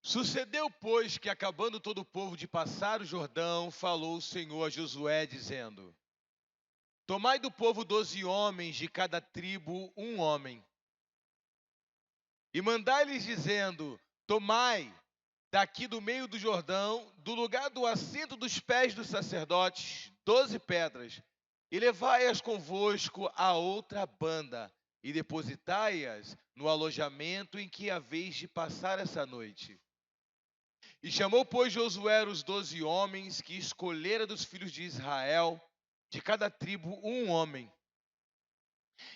Sucedeu, pois, que acabando todo o povo de passar o Jordão, falou o Senhor a Josué, dizendo: Tomai do povo 12 homens, de cada tribo um homem, e mandai-lhes dizendo: Tomai daqui do meio do Jordão, do lugar do assento dos pés dos sacerdotes, 12 pedras, e levai-as convosco a outra banda, e depositai-as no alojamento em que haveis de passar essa noite. E chamou, pois, Josué os 12 homens que escolhera dos filhos de Israel, de cada tribo um homem,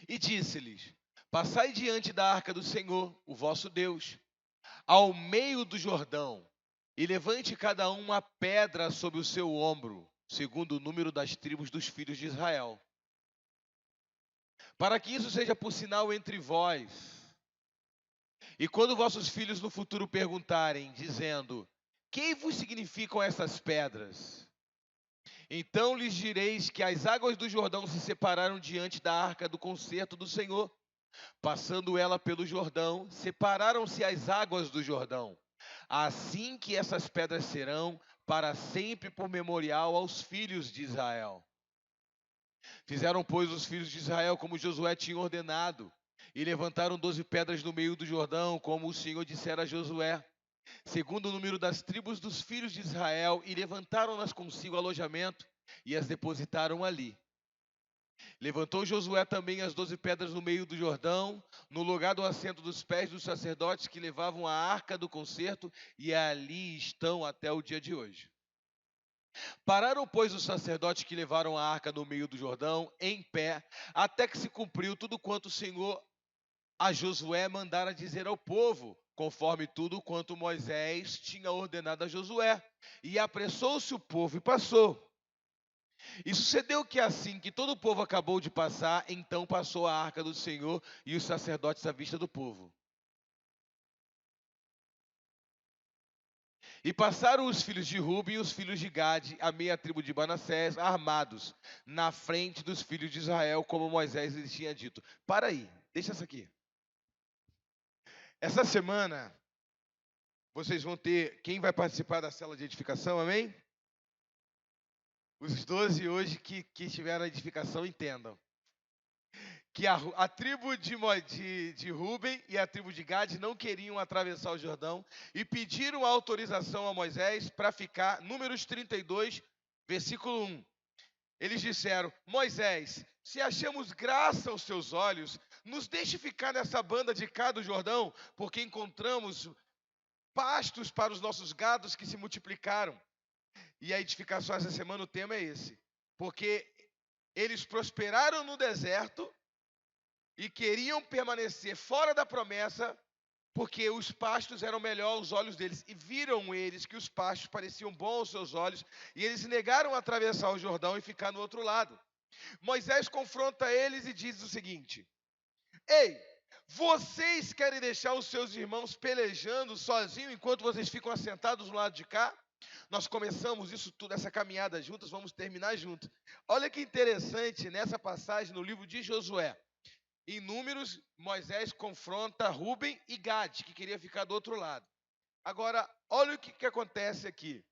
e disse-lhes: Passai diante da arca do Senhor, o vosso Deus, ao meio do Jordão, e levante cada um uma pedra sobre o seu ombro, segundo o número das tribos dos filhos de Israel, para que isso seja por sinal entre vós. E quando vossos filhos no futuro perguntarem, dizendo: Que vos significam essas pedras? Então lhes direis que as águas do Jordão se separaram diante da arca do concerto do Senhor. Passando ela pelo Jordão, separaram-se as águas do Jordão. Assim que essas pedras serão para sempre por memorial aos filhos de Israel. Fizeram, pois, os filhos de Israel como Josué tinha ordenado, e levantaram 12 pedras no meio do Jordão, como o Senhor dissera a Josué, segundo o número das tribos dos filhos de Israel, e levantaram-nas consigo alojamento, e as depositaram ali. Levantou Josué também as 12 pedras no meio do Jordão, no lugar do assento dos pés dos sacerdotes que levavam a arca do concerto, e ali estão até o dia de hoje. Pararam, pois, os sacerdotes que levaram a arca no meio do Jordão, em pé, até que se cumpriu tudo quanto o Senhor a Josué mandara dizer ao povo, conforme tudo quanto Moisés tinha ordenado a Josué. E apressou-se o povo e passou. E sucedeu que assim que todo o povo acabou de passar, então passou a arca do Senhor e os sacerdotes à vista do povo. E passaram os filhos de Ruben e os filhos de Gade, a meia tribo de Manassés, armados, na frente dos filhos de Israel, como Moisés lhes tinha dito. Para aí, deixa essa aqui. Essa semana, vocês vão ter, quem vai participar da célula de edificação, amém? Os 12 hoje que tiveram a edificação entendam. Que a tribo de Ruben e a tribo de Gade não queriam atravessar o Jordão e pediram autorização a Moisés para ficar, Números 32, versículo 1. Eles disseram: Moisés, se achamos graça aos seus olhos, nos deixe ficar nessa banda de cá do Jordão, porque encontramos pastos para os nossos gados que se multiplicaram. E a edificação essa semana, o tema é esse. Porque eles prosperaram no deserto e queriam permanecer fora da promessa, porque os pastos eram melhor aos olhos deles. E viram eles que os pastos pareciam bons aos seus olhos, e eles se negaram a atravessar o Jordão e ficar no outro lado. Moisés confronta eles e diz o seguinte: Ei, vocês querem deixar os seus irmãos pelejando sozinhos enquanto vocês ficam assentados no lado de cá? Nós começamos isso tudo, essa caminhada juntas, vamos terminar juntos. Olha que interessante nessa passagem no livro de Josué. Em Números, Moisés confronta Ruben e Gade, que queria ficar do outro lado. Agora, olha o que acontece aqui.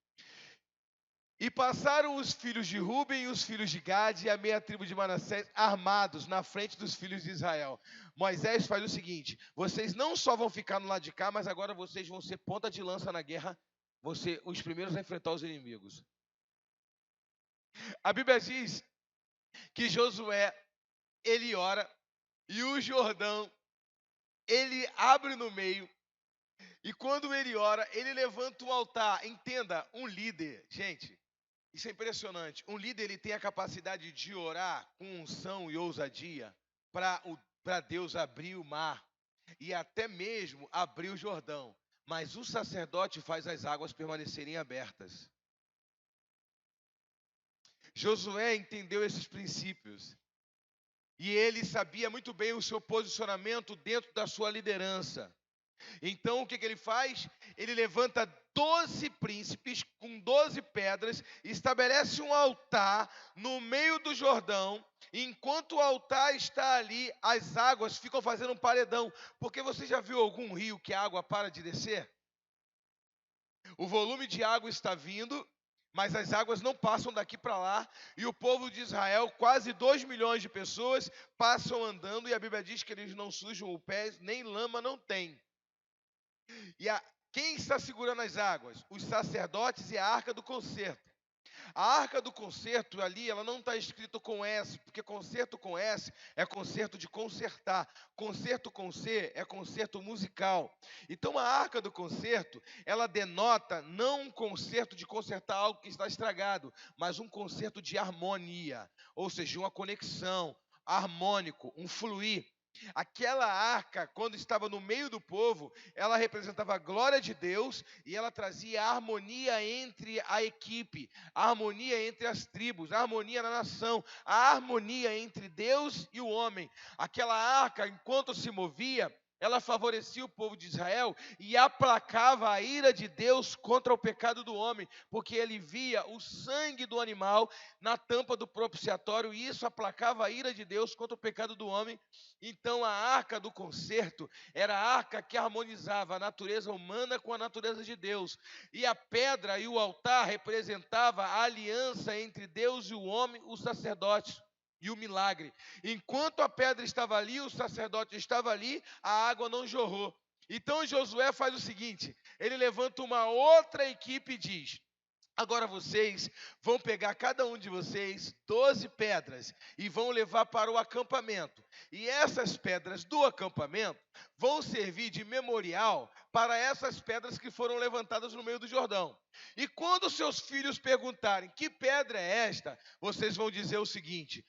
E passaram os filhos de Ruben e os filhos de Gade e a meia tribo de Manassés armados na frente dos filhos de Israel. Moisés faz o seguinte: vocês não só vão ficar no lado de cá, mas agora vocês vão ser ponta de lança na guerra, vão ser os primeiros a enfrentar os inimigos. A Bíblia diz que Josué, ele ora, e o Jordão, ele abre no meio, e quando ele ora, ele levanta um altar. Entenda, um líder, gente, isso é impressionante. Um líder, ele tem a capacidade de orar com unção e ousadia para Deus abrir o mar e até mesmo abrir o Jordão. Mas o sacerdote faz as águas permanecerem abertas. Josué entendeu esses princípios. E ele sabia muito bem o seu posicionamento dentro da sua liderança. Então, o que ele faz? Ele levanta 12 príncipes com 12 pedras, estabelece um altar no meio do Jordão. E enquanto o altar está ali, as águas ficam fazendo um paredão. Porque você já viu algum rio que a água para de descer? O volume de água está vindo, mas as águas não passam daqui para lá, e o povo de Israel, quase 2 milhões de pessoas, passam andando, e a Bíblia diz que eles não sujam o pé, nem lama não tem. E quem está segurando as águas? Os sacerdotes e a arca do concerto. A arca do concerto ali, ela não está escrito com S, porque concerto com S é concerto de consertar. Concerto com C é concerto musical. Então a arca do concerto, ela denota não um concerto de consertar algo que está estragado, mas um concerto de harmonia, ou seja, uma conexão, harmônico, um fluir. Aquela arca, quando estava no meio do povo, ela representava a glória de Deus e ela trazia harmonia entre a equipe, a harmonia entre as tribos, a harmonia na nação, a harmonia entre Deus e o homem. Aquela arca, enquanto se movia, ela favorecia o povo de Israel e aplacava a ira de Deus contra o pecado do homem, porque ele via o sangue do animal na tampa do propiciatório e isso aplacava a ira de Deus contra o pecado do homem. Então a arca do concerto era a arca que harmonizava a natureza humana com a natureza de Deus. E a pedra e o altar representava a aliança entre Deus e o homem, o sacerdote. E o milagre. Enquanto a pedra estava ali, o sacerdote estava ali, a água não jorrou. Então Josué faz o seguinte: ele levanta uma outra equipe e diz: agora vocês vão pegar cada um de vocês 12 pedras e vão levar para o acampamento. E essas pedras do acampamento vão servir de memorial para essas pedras que foram levantadas no meio do Jordão. E quando seus filhos perguntarem que pedra é esta, vocês vão dizer o seguinte: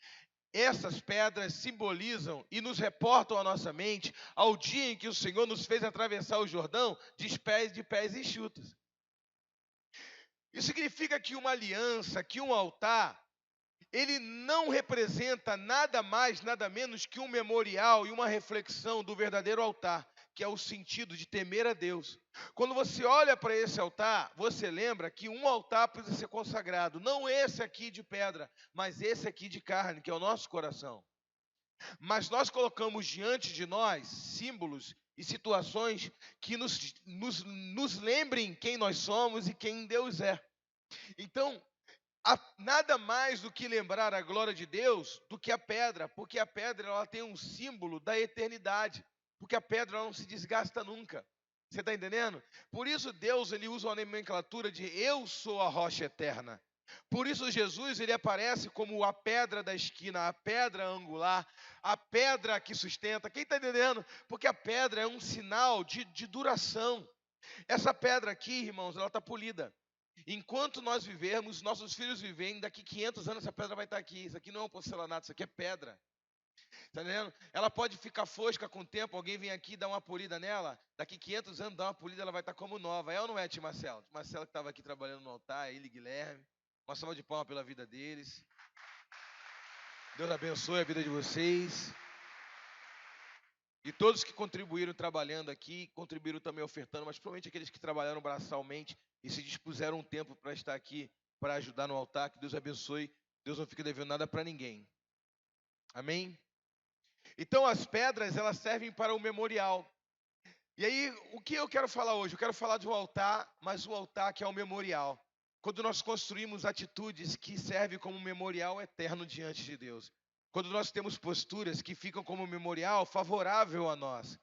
essas pedras simbolizam e nos reportam à nossa mente ao dia em que o Senhor nos fez atravessar o Jordão de pés enxutos. Isso significa que uma aliança, que um altar, ele não representa nada mais, nada menos que um memorial e uma reflexão do verdadeiro altar, que é o sentido de temer a Deus. Quando você olha para esse altar, você lembra que um altar precisa ser consagrado, não esse aqui de pedra, mas esse aqui de carne, que é o nosso coração. Mas nós colocamos diante de nós símbolos e situações que nos lembrem quem nós somos e quem Deus é. Então, nada mais do que lembrar a glória de Deus do que a pedra, porque a pedra ela tem um símbolo da eternidade, porque a pedra ela não se desgasta nunca. Você está entendendo? Por isso Deus ele usa uma nomenclatura de eu sou a rocha eterna. Por isso Jesus ele aparece como a pedra da esquina, a pedra angular, a pedra que sustenta. Quem está entendendo? Porque a pedra é um sinal de duração. Essa pedra aqui, irmãos, ela está polida. Enquanto nós vivermos, nossos filhos vivem, daqui 500 anos essa pedra vai estar aqui. Isso aqui não é um porcelanato, isso aqui é pedra. Está entendendo? Ela pode ficar fosca com o tempo, alguém vem aqui e dá uma polida nela, daqui 500 anos dá uma polida, ela vai estar como nova. É ou não é, tio Marcelo? Tio Marcelo que estava aqui trabalhando no altar, ele e Guilherme. Uma salva de palmas pela vida deles. Deus abençoe a vida de vocês. E todos que contribuíram trabalhando aqui, contribuíram também ofertando, mas principalmente aqueles que trabalharam braçalmente e se dispuseram um tempo para estar aqui, para ajudar no altar. Que Deus abençoe. Deus não fica devendo nada para ninguém. Amém? Então as pedras, elas servem para o memorial. E aí, o que eu quero falar hoje? Eu quero falar de um altar, mas um altar que é um memorial. Quando nós construímos atitudes que servem como memorial eterno diante de Deus. Quando nós temos posturas que ficam como memorial favorável a nós.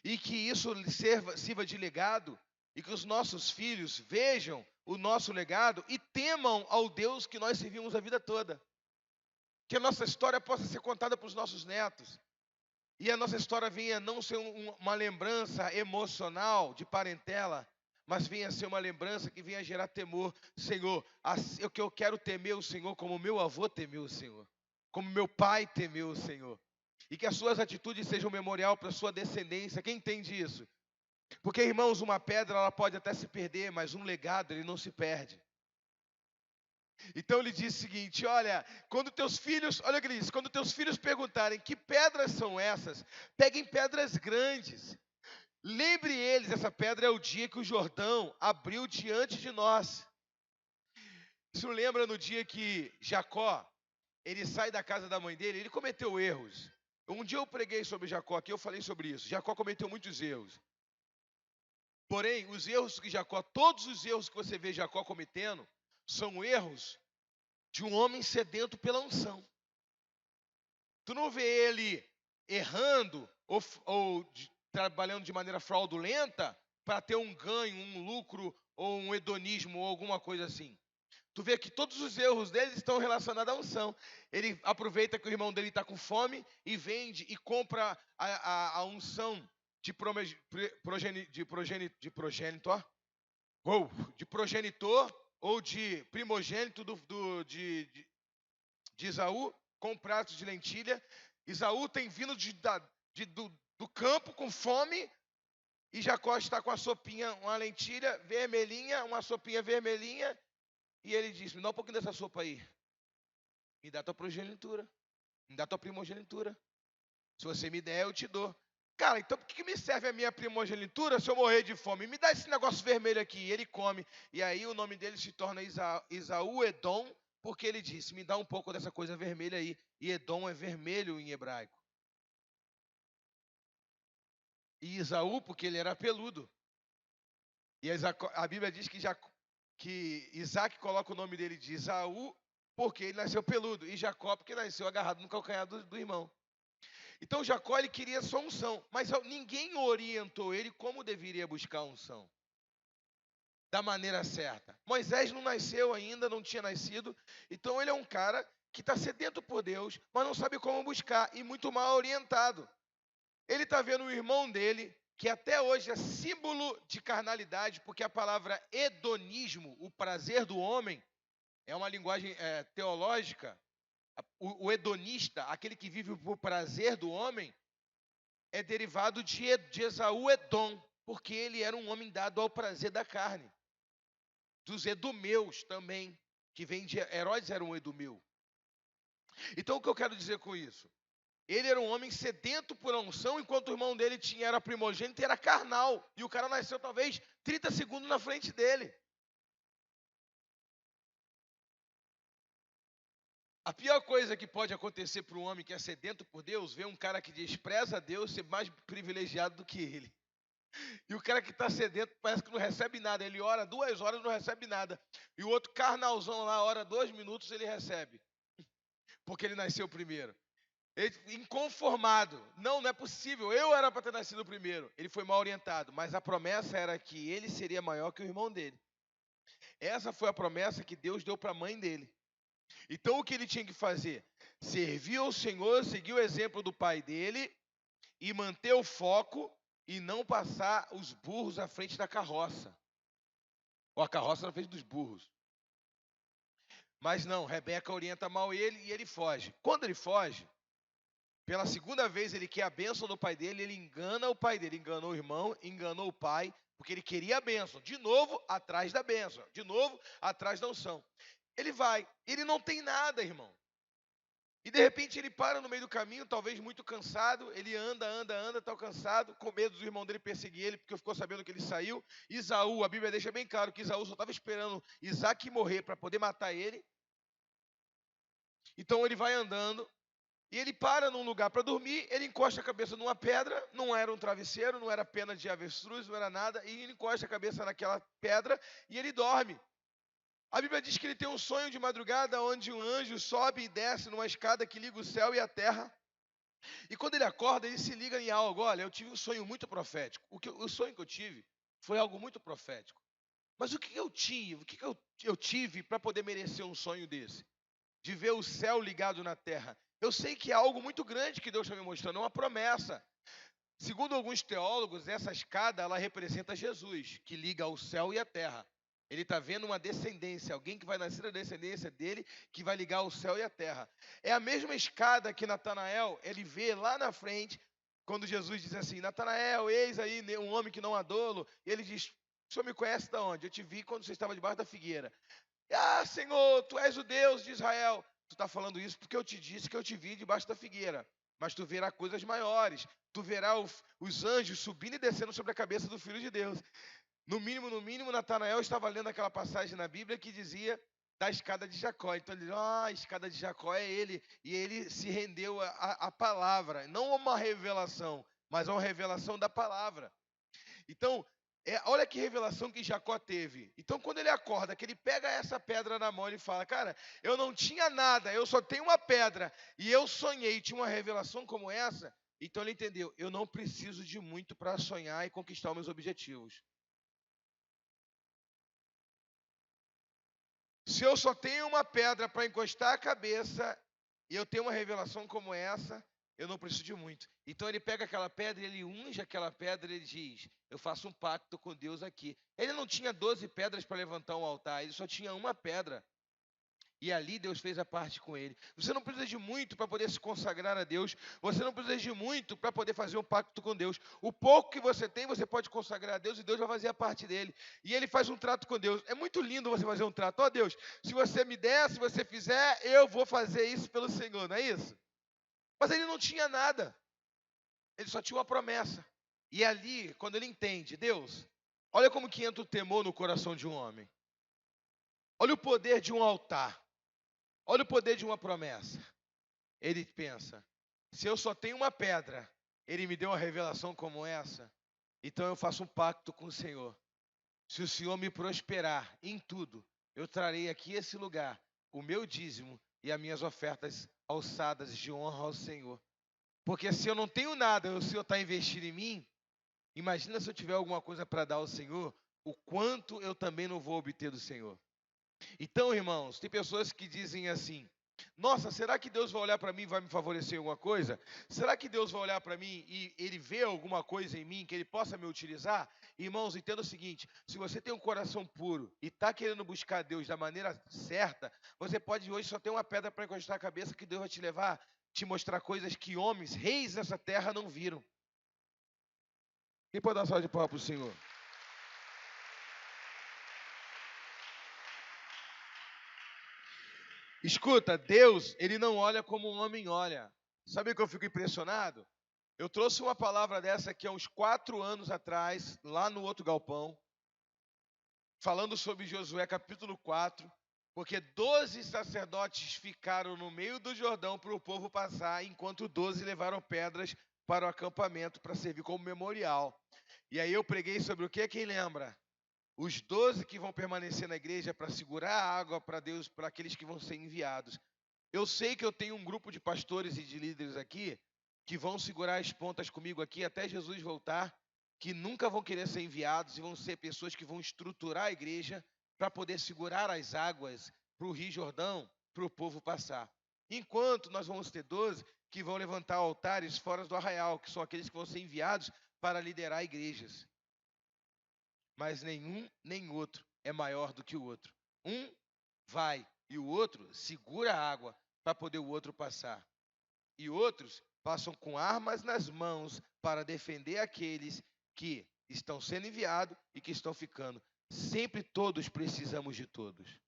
E que isso sirva de legado. E que os nossos filhos vejam o nosso legado e temam ao Deus que nós servimos a vida toda. Que a nossa história possa ser contada para os nossos netos. E a nossa história venha não ser uma lembrança emocional de parentela, mas venha ser uma lembrança que venha gerar temor. Senhor, eu quero temer o Senhor como meu avô temeu o Senhor, como meu pai temeu o Senhor. E que as suas atitudes sejam um memorial para a sua descendência. Quem entende isso? Porque, irmãos, uma pedra ela pode até se perder, mas um legado ele não se perde. Então ele diz o seguinte: olha, quando teus filhos, olha o que ele diz, quando teus filhos perguntarem que pedras são essas, peguem pedras grandes. Lembre eles, essa pedra é o dia que o Jordão abriu diante de nós. Isso lembra no dia que Jacó, ele sai da casa da mãe dele, ele cometeu erros. Um dia eu preguei sobre Jacó aqui, eu falei sobre isso. Jacó cometeu muitos erros. Porém, os erros que Jacó, todos os erros que você vê Jacó cometendo, são erros de um homem sedento pela unção. Tu não vê ele errando ou trabalhando de maneira fraudulenta para ter um ganho, um lucro ou um hedonismo ou alguma coisa assim. Tu vê que todos os erros dele estão relacionados à unção. Ele aproveita que o irmão dele está com fome e vende e compra a unção de progenitor ou de primogênito de Esaú, com pratos de lentilha. Esaú tem vindo do campo com fome e Jacó está com a sopinha, uma lentilha vermelhinha, uma sopinha vermelhinha. E ele diz: me dá um pouquinho dessa sopa aí. Me dá tua progenitura. Me dá tua primogenitura. Se você me der, eu te dou. Cara, então por que me serve a minha primogenitura se eu morrer de fome? Me dá esse negócio vermelho aqui. E ele come. E aí o nome dele se torna Esaú Edom, porque ele disse: me dá um pouco dessa coisa vermelha aí. E Edom é vermelho em hebraico. E Esaú, porque ele era peludo. E a Bíblia diz que Isaac coloca o nome dele de Esaú, porque ele nasceu peludo. E Jacó, porque nasceu agarrado no calcanhar do irmão. Então Jacó, ele queria só unção. Mas ninguém orientou ele como deveria buscar unção. Da maneira certa. Moisés não nasceu ainda, não tinha nascido. Então ele é um cara que está sedento por Deus, mas não sabe como buscar. E muito mal orientado. Ele está vendo o irmão dele, que até hoje é símbolo de carnalidade, porque a palavra hedonismo, o prazer do homem, é uma linguagem teológica. O hedonista, aquele que vive por prazer do homem, é derivado de Esaú Edom, porque ele era um homem dado ao prazer da carne. Dos edomeus também, que vem de Herodes era um edumeu. Então o que eu quero dizer com isso? Ele era um homem sedento por unção, enquanto o irmão dele era primogênito e era carnal. E o cara nasceu talvez 30 segundos na frente dele. A pior coisa que pode acontecer para um homem que é sedento por Deus, ver um cara que despreza a Deus ser mais privilegiado do que ele. E o cara que está sedento parece que não recebe nada. Ele ora 2 horas e não recebe nada. E o outro carnalzão lá ora 2 minutos, ele recebe. Porque ele nasceu primeiro. Ele, inconformado. Não é possível. Eu era para ter nascido primeiro. Ele foi mal orientado. Mas a promessa era que ele seria maior que o irmão dele. Essa foi a promessa que Deus deu para a mãe dele. Então o que ele tinha que fazer? Servir ao Senhor, seguir o exemplo do pai dele e manter o foco e não passar os burros à frente da carroça. Ou a carroça na frente dos burros. Mas não, Rebeca orienta mal ele e ele foge. Quando ele foge, pela segunda vez ele quer a bênção do pai dele, ele engana o pai dele, enganou o irmão, enganou o pai, porque ele queria a bênção. De novo, atrás da bênção. De novo, atrás da unção. Ele vai, ele não tem nada, irmão. E de repente ele para no meio do caminho, talvez muito cansado, ele anda, está cansado, com medo do irmão dele perseguir ele, porque ficou sabendo que ele saiu. Esaú, a Bíblia deixa bem claro que Esaú só estava esperando Isaac morrer para poder matar ele. Então ele vai andando, e ele para num lugar para dormir, ele encosta a cabeça numa pedra, não era um travesseiro, não era pena de avestruz, não era nada, e ele encosta a cabeça naquela pedra e ele dorme. A Bíblia diz que ele tem um sonho de madrugada onde um anjo sobe e desce numa escada que liga o céu e a terra. E quando ele acorda, ele se liga em algo. Olha, eu tive um sonho muito profético. O sonho que eu tive foi algo muito profético. Mas o que eu tive? O que eu tive para poder merecer um sonho desse? De ver o céu ligado na terra. Eu sei que é algo muito grande que Deus está me mostrando, é uma promessa. Segundo alguns teólogos, essa escada ela representa Jesus, que liga o céu e a terra. Ele está vendo uma descendência, alguém que vai nascer da descendência dele, que vai ligar o céu e a terra. É a mesma escada que Natanael, ele vê lá na frente, quando Jesus diz assim, Natanael, eis aí um homem que não há dolo. E ele diz, o senhor me conhece de onde? Eu te vi quando você estava debaixo da figueira. Ah, Senhor, tu és o Deus de Israel. Tu está falando isso porque eu te disse que eu te vi debaixo da figueira. Mas tu verá coisas maiores. Tu verá os anjos subindo e descendo sobre a cabeça do Filho de Deus. No mínimo, Natanael estava lendo aquela passagem na Bíblia que dizia da escada de Jacó. Então ele diz, a escada de Jacó é ele. E ele se rendeu à palavra. Não a uma revelação, mas a uma revelação da palavra. Então, Olha que revelação que Jacó teve. Então, quando ele acorda, que ele pega essa pedra na mão, ele fala: Cara, eu não tinha nada, eu só tenho uma pedra. E eu sonhei, tinha uma revelação como essa. Então, ele entendeu: eu não preciso de muito para sonhar e conquistar os meus objetivos. Se eu só tenho uma pedra para encostar a cabeça, e eu tenho uma revelação como essa, eu não preciso de muito. Então ele pega aquela pedra, ele unge aquela pedra e ele diz: Eu faço um pacto com Deus aqui. Ele não tinha 12 pedras para levantar um altar, ele só tinha uma pedra. E ali Deus fez a parte com ele. Você não precisa de muito para poder se consagrar a Deus. Você não precisa de muito para poder fazer um pacto com Deus. O pouco que você tem, você pode consagrar a Deus e Deus vai fazer a parte dele. E ele faz um trato com Deus. É muito lindo você fazer um trato. Ó Deus, se você me der, se você fizer, eu vou fazer isso pelo Senhor, não é isso? Mas ele não tinha nada. Ele só tinha uma promessa. E ali, quando ele entende, Deus, olha como que entra o temor no coração de um homem. Olha o poder de um altar. Olha o poder de uma promessa. Ele pensa: se eu só tenho uma pedra, ele me deu uma revelação como essa, então eu faço um pacto com o Senhor. Se o Senhor me prosperar em tudo, eu trarei aqui esse lugar, o meu dízimo e as minhas ofertas alçadas de honra ao Senhor. Porque se eu não tenho nada e o Senhor está investindo em mim, imagina se eu tiver alguma coisa para dar ao Senhor, o quanto eu também não vou obter do Senhor. Então, irmãos, tem pessoas que dizem assim: Nossa, será que Deus vai olhar para mim e vai me favorecer em alguma coisa? Será que Deus vai olhar para mim e ele vê alguma coisa em mim que ele possa me utilizar? Irmãos, entenda o seguinte: se você tem um coração puro e está querendo buscar Deus da maneira certa, você pode hoje só ter uma pedra para encostar a cabeça que Deus vai te levar, te mostrar coisas que homens, reis dessa terra não viram. Quem pode dar uma salva de palmas para o Senhor? Escuta, Deus, ele não olha como um homem olha. Sabe o que eu fico impressionado? Eu trouxe uma palavra dessa aqui há uns 4 anos atrás, lá no outro galpão, falando sobre Josué capítulo 4, porque 12 sacerdotes ficaram no meio do Jordão para o povo passar, enquanto 12 levaram pedras para o acampamento para servir como memorial. E aí eu preguei sobre o que? Quem lembra? Os 12 que vão permanecer na igreja para segurar a água para Deus, para aqueles que vão ser enviados. Eu sei que eu tenho um grupo de pastores e de líderes aqui que vão segurar as pontas comigo aqui até Jesus voltar, que nunca vão querer ser enviados e vão ser pessoas que vão estruturar a igreja para poder segurar as águas para o Rio Jordão, para o povo passar. Enquanto nós vamos ter 12 que vão levantar altares fora do arraial, que são aqueles que vão ser enviados para liderar igrejas. Mas nenhum nem outro é maior do que o outro. Um vai e o outro segura a água para poder o outro passar. E outros passam com armas nas mãos para defender aqueles que estão sendo enviados e que estão ficando. Sempre todos precisamos de todos.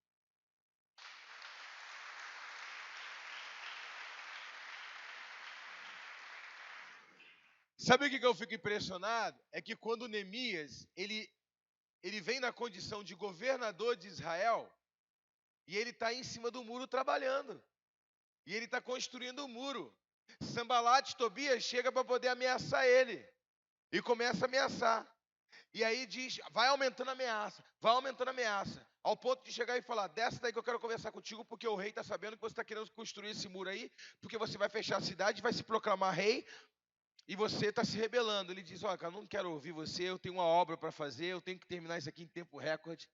Sabe o que eu fico impressionado? É que quando Neemias, ele vem na condição de governador de Israel, e ele está em cima do muro trabalhando. E ele está construindo o muro. Sambalat, Tobias chega para poder ameaçar ele. E começa a ameaçar. E aí diz, vai aumentando a ameaça, vai aumentando a ameaça. Ao ponto de chegar e falar, desce daí que eu quero conversar contigo, porque o rei está sabendo que você está querendo construir esse muro aí, porque você vai fechar a cidade, vai se proclamar rei, e você está se rebelando. Ele diz, olha, cara, eu não quero ouvir você, eu tenho uma obra para fazer, eu tenho que terminar isso aqui em tempo recorde.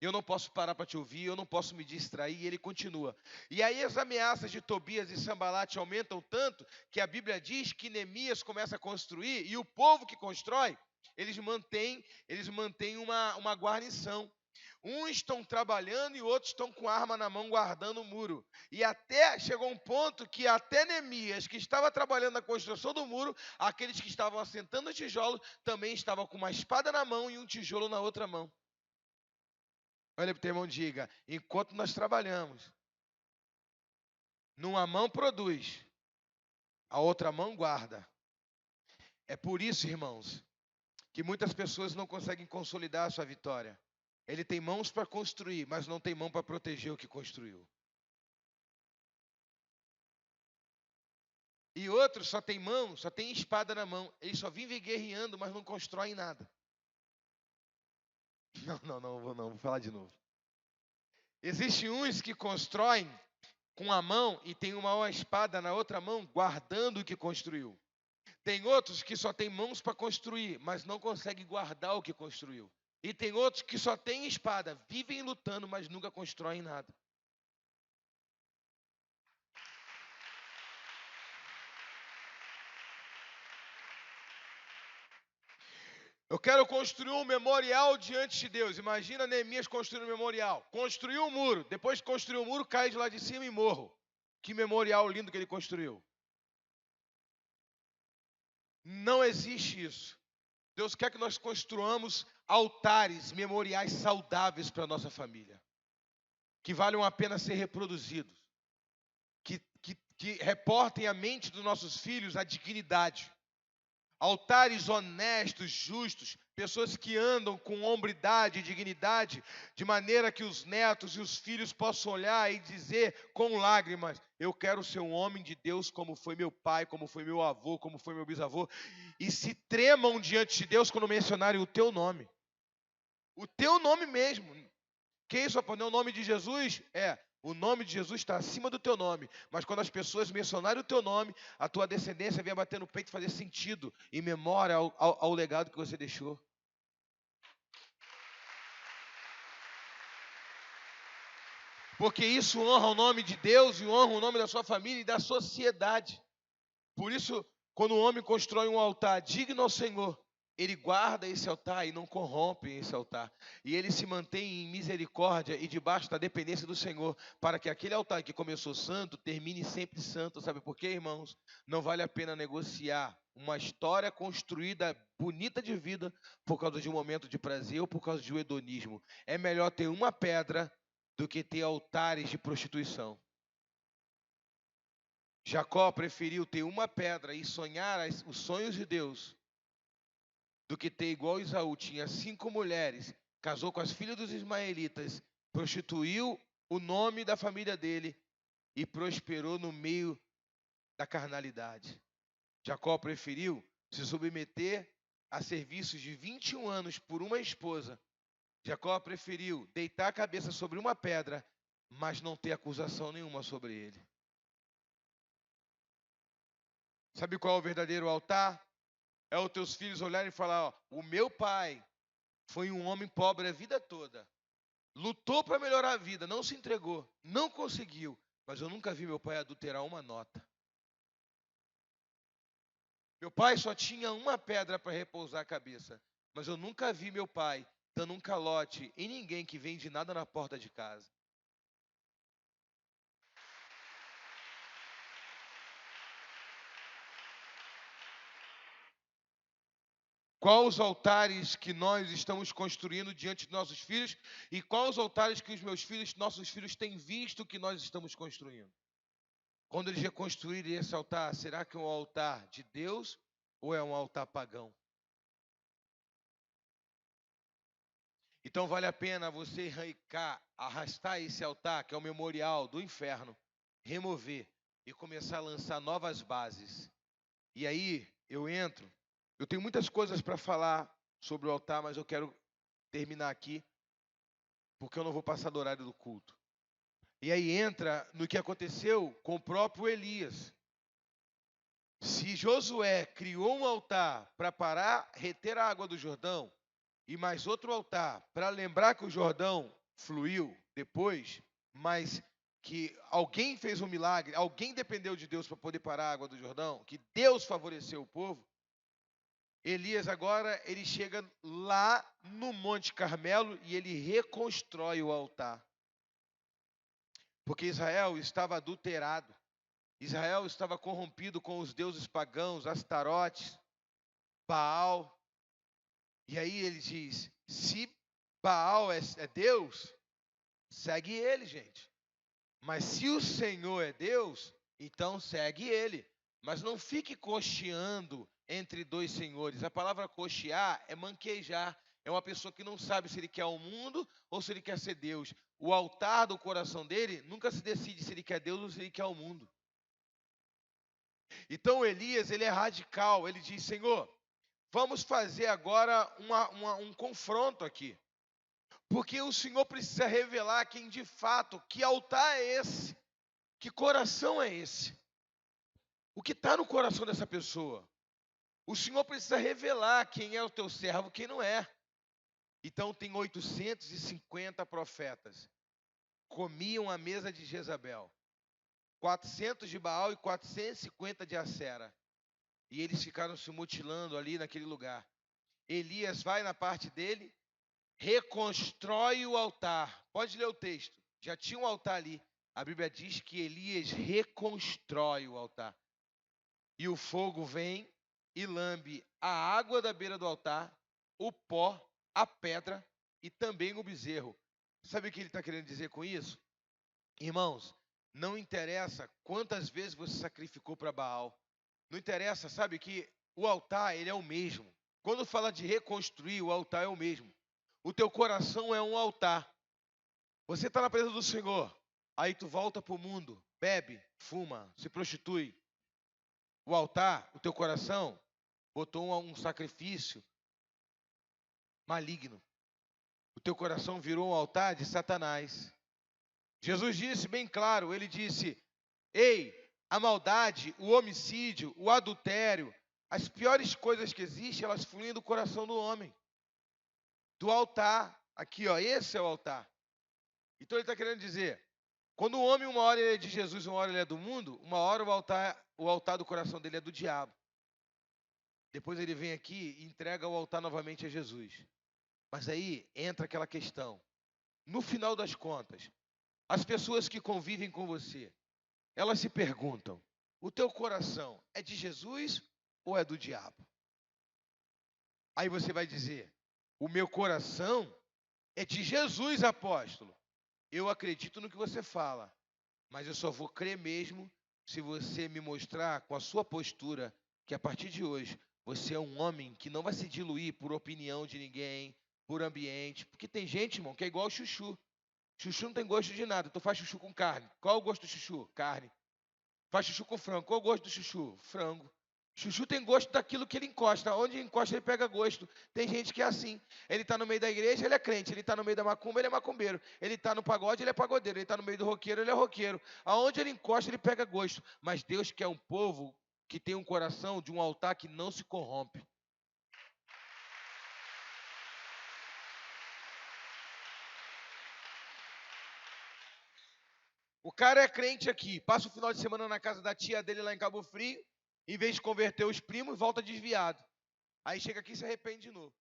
Eu não posso parar para te ouvir, eu não posso me distrair, e ele continua. E aí as ameaças de Tobias e Sambalate aumentam tanto, que a Bíblia diz que Neemias começa a construir, e o povo que constrói, eles mantêm uma guarnição. Uns estão trabalhando e outros estão com arma na mão guardando o muro. E até chegou um ponto que até Neemias, que estava trabalhando na construção do muro, aqueles que estavam assentando o tijolo, também estavam com uma espada na mão e um tijolo na outra mão. Olha para o teu irmão e diga, enquanto nós trabalhamos, numa mão produz, a outra mão guarda. É por isso, irmãos, que muitas pessoas não conseguem consolidar a sua vitória. Ele tem mãos para construir, mas não tem mão para proteger o que construiu. E outros só tem mão, só tem espada na mão. Eles só vivem guerreando, mas não constroem nada. Vou falar de novo. Existem uns que constroem com a mão e tem uma espada na outra mão guardando o que construiu. Tem outros que só têm mãos para construir, mas não conseguem guardar o que construiu. E tem outros que só têm espada, vivem lutando, mas nunca constroem nada. Eu quero construir um memorial diante de Deus. Imagina Neemias construindo um memorial. Construiu um muro. Depois de construir o muro, cai de lá de cima e morro. Que memorial lindo que ele construiu. Não existe isso. Deus quer que nós construamos altares, memoriais saudáveis para a nossa família. Que valham a pena ser reproduzidos. Que reportem à mente dos nossos filhos a dignidade. Altares honestos, justos, pessoas que andam com hombridade e dignidade, de maneira que os netos e os filhos possam olhar e dizer com lágrimas: eu quero ser um homem de Deus como foi meu pai, como foi meu avô, como foi meu bisavô, e se tremam diante de Deus quando mencionarem o teu nome. O teu nome mesmo. Que isso, rapaz? Não é o nome de Jesus? O nome de Jesus está acima do teu nome. Mas quando as pessoas mencionarem o teu nome, a tua descendência vem bater no peito e fazer sentido, em memória ao legado que você deixou. Porque isso honra o nome de Deus e honra o nome da sua família e da sociedade. Por isso, quando o homem constrói um altar digno ao Senhor, ele guarda esse altar e não corrompe esse altar. E ele se mantém em misericórdia e debaixo da dependência do Senhor, para que aquele altar que começou santo, termine sempre santo. Sabe por quê, irmãos? Não vale a pena negociar uma história construída, bonita de vida, por causa de um momento de prazer ou por causa de um hedonismo. É melhor ter uma pedra do que ter altares de prostituição. Jacó preferiu ter uma pedra e sonhar os sonhos de Deus do que ter igual Esaú, tinha 5 mulheres, casou com as filhas dos ismaelitas, prostituiu o nome da família dele e prosperou no meio da carnalidade. Jacó preferiu se submeter a serviços de 21 anos por uma esposa. Jacó preferiu deitar a cabeça sobre uma pedra, mas não ter acusação nenhuma sobre ele. Sabe qual é o verdadeiro altar? É os teus filhos olharem e falar: o meu pai foi um homem pobre a vida toda. Lutou para melhorar a vida, não se entregou, não conseguiu. Mas eu nunca vi meu pai adulterar uma nota. Meu pai só tinha uma pedra para repousar a cabeça. Mas eu nunca vi meu pai dando um calote em ninguém que vende nada na porta de casa. Quais os altares que nós estamos construindo diante de nossos filhos e quais os altares que os nossos filhos têm visto que nós estamos construindo? Quando eles reconstruírem esse altar, será que é um altar de Deus ou é um altar pagão? Então vale a pena você arrastar esse altar, que é o memorial do inferno, remover e começar a lançar novas bases. E aí eu tenho muitas coisas para falar sobre o altar, mas eu quero terminar aqui, porque eu não vou passar do horário do culto. E aí entra no que aconteceu com o próprio Elias. Se Josué criou um altar para reter a água do Jordão, e mais outro altar para lembrar que o Jordão fluiu depois, mas que alguém fez um milagre, alguém dependeu de Deus para poder parar a água do Jordão, que Deus favoreceu o povo. Elias agora, ele chega lá no Monte Carmelo e ele reconstrói o altar. Porque Israel estava adulterado. Israel estava corrompido com os deuses pagãos, Astarotes, Baal. E aí ele diz: se Baal é Deus, segue ele, gente. Mas se o Senhor é Deus, então segue ele. Mas não fique cocheando entre dois senhores. A palavra cochear é manquejar. É uma pessoa que não sabe se ele quer o mundo ou se ele quer ser Deus. O altar do coração dele nunca se decide se ele quer Deus ou se ele quer o mundo. Então Elias, ele é radical. Ele diz: Senhor, vamos fazer agora um confronto aqui. Porque o Senhor precisa revelar quem de fato, que altar é esse, que coração é esse, o que está no coração dessa pessoa. O Senhor precisa revelar quem é o teu servo, quem não é. Então tem 850 profetas, comiam a mesa de Jezabel, 400 de Baal e 450 de Acera. E eles ficaram se mutilando ali naquele lugar. Elias vai na parte dele, reconstrói o altar. Pode ler o texto. Já tinha um altar ali. A Bíblia diz que Elias reconstrói o altar. E o fogo vem e lambe a água da beira do altar, o pó, a pedra e também o bezerro. Sabe o que ele está querendo dizer com isso? Irmãos, não interessa quantas vezes você sacrificou para Baal. Não interessa, sabe que o altar, ele é o mesmo. Quando fala de reconstruir, o altar é o mesmo. O teu coração é um altar. Você está na presença do Senhor, aí tu volta para o mundo, bebe, fuma, se prostitui. O altar, o teu coração, botou um sacrifício maligno. O teu coração virou um altar de Satanás. Jesus disse bem claro, ele disse, ei, a maldade, o homicídio, o adultério, as piores coisas que existem, elas fluem do coração do homem. Do altar, aqui ó, esse é o altar. Então ele está querendo dizer, quando o homem uma hora ele é de Jesus, uma hora ele é do mundo, uma hora o altar do coração dele é do diabo. Depois ele vem aqui e entrega o altar novamente a Jesus. Mas aí entra aquela questão. No final das contas, as pessoas que convivem com você, elas se perguntam, o teu coração é de Jesus ou é do diabo? Aí você vai dizer, o meu coração é de Jesus, apóstolo. Eu acredito no que você fala, mas eu só vou crer mesmo se você me mostrar com a sua postura que a partir de hoje você é um homem que não vai se diluir por opinião de ninguém, por ambiente. Porque tem gente, irmão, que é igual chuchu. Chuchu não tem gosto de nada. Tu faz chuchu com carne. Qual é o gosto do chuchu? Carne. Faz chuchu com frango. Qual é o gosto do chuchu? Frango. Chuchu tem gosto daquilo que ele encosta. Onde encosta, ele pega gosto. Tem gente que é assim. Ele está no meio da igreja, ele é crente. Ele está no meio da macumba, ele é macumbeiro. Ele está no pagode, ele é pagodeiro. Ele está no meio do roqueiro, ele é roqueiro. Aonde ele encosta, ele pega gosto. Mas Deus quer um povo que tem um coração de um altar que não se corrompe. O cara é crente aqui, passa o final de semana na casa da tia dele lá em Cabo Frio, em vez de converter os primos, volta desviado. Aí chega aqui e se arrepende de novo.